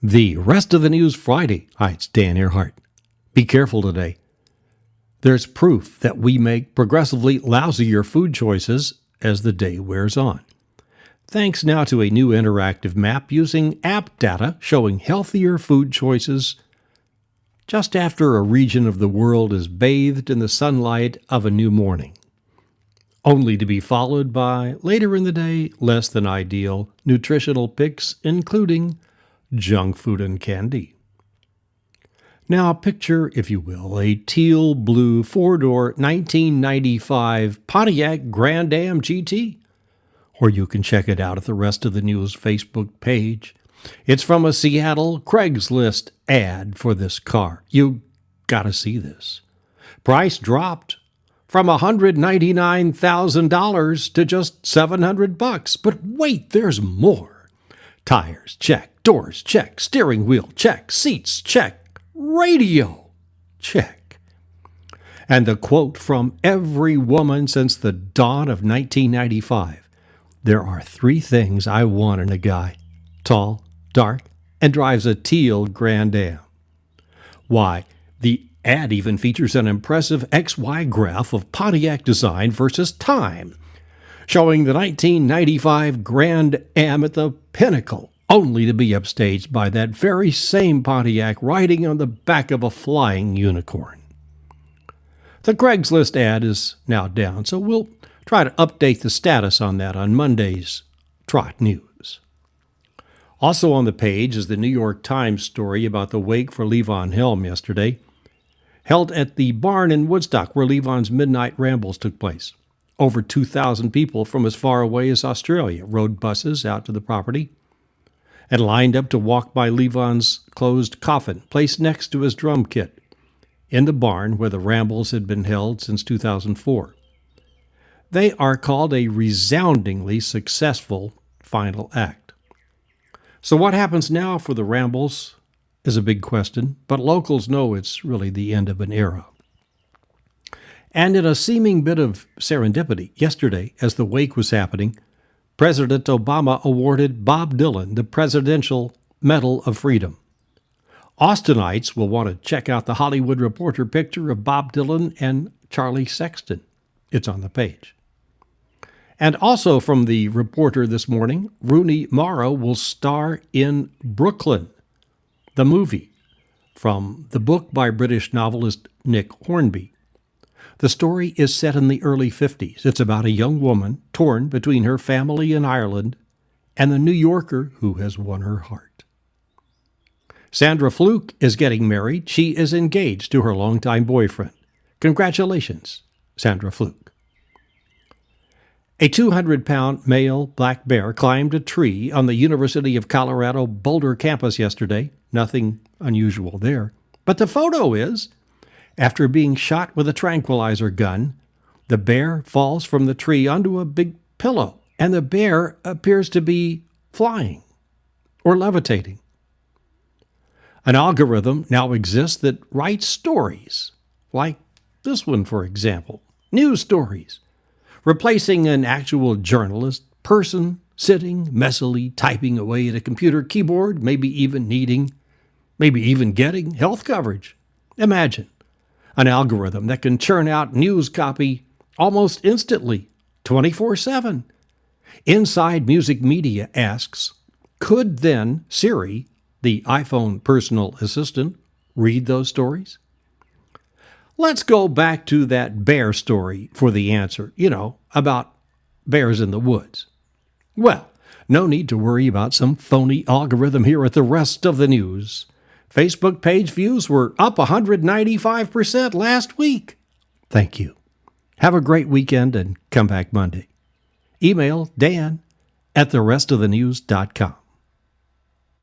The rest of the news Friday. Hi, it's Dan Earhart. Be careful today. There's proof that we make progressively lousier food choices as the day wears on. Thanks now to a new interactive map using app data showing healthier food choices just after a region of the world is bathed in the sunlight of a new morning, only to be followed by, later in the day, less than ideal nutritional picks, including junk food and candy. Now picture, if you will, a teal-blue four-door 1995 Pontiac Grand Am GT. Or you can check it out at the Rest of the News Facebook page. It's from a Seattle Craigslist ad for this car. You gotta see this. Price dropped from $199,000 to just $700. But wait, there's more. Tires, check. Doors, check. Steering wheel, check. Seats, check. Radio, check. And the quote from every woman since the dawn of 1995. There are 3 things I want in a guy: tall, dark, and drives a teal Grand Am. Why, the ad even features an impressive XY graph of Pontiac design versus time, showing the 1995 Grand Am at the pinnacle, only to be upstaged by that very same Pontiac riding on the back of a flying unicorn. The Craigslist ad is now down, so we'll try to update the status on that on Monday's Trot News. Also on the page is the New York Times story about the wake for Levon Helm yesterday, held at the barn in Woodstock where Levon's midnight rambles took place. Over 2,000 people from as far away as Australia rode buses out to the property and lined up to walk by Levon's closed coffin, placed next to his drum kit, in the barn where the rambles had been held since 2004. They are called a resoundingly successful final act. So what happens now for the rambles is a big question, but locals know it's really the end of an era. And in a seeming bit of serendipity, yesterday, as the wake was happening, President Obama awarded Bob Dylan the Presidential Medal of Freedom. Austinites will want to check out the Hollywood Reporter picture of Bob Dylan and Charlie Sexton. It's on the page. And also from the Reporter this morning, Rooney Mara will star in Brooklyn, the movie, from the book by British novelist Nick Hornby. The story is set in the early 50s. It's about a young woman torn between her family in Ireland and the New Yorker who has won her heart. Sandra Fluke is getting married. She is engaged to her longtime boyfriend. Congratulations, Sandra Fluke. A 200-pound male black bear climbed a tree on the University of Colorado Boulder campus yesterday. Nothing unusual there. But the photo is, after being shot with a tranquilizer gun, the bear falls from the tree onto a big pillow, and the bear appears to be flying or levitating. An algorithm now exists that writes stories, like this one, for example, news stories, replacing an actual journalist, person sitting messily typing away at a computer keyboard, maybe even getting health coverage. Imagine an algorithm that can churn out news copy almost instantly, 24/7. Inside Music Media asks, could then Siri, the iPhone personal assistant, read those stories? Let's go back to that bear story for the answer, about bears in the woods. Well, no need to worry about some phony algorithm here at the Rest of the News. Facebook page views were up 195% last week. Thank you. Have a great weekend and come back Monday. Email Dan@therestofthenews.com.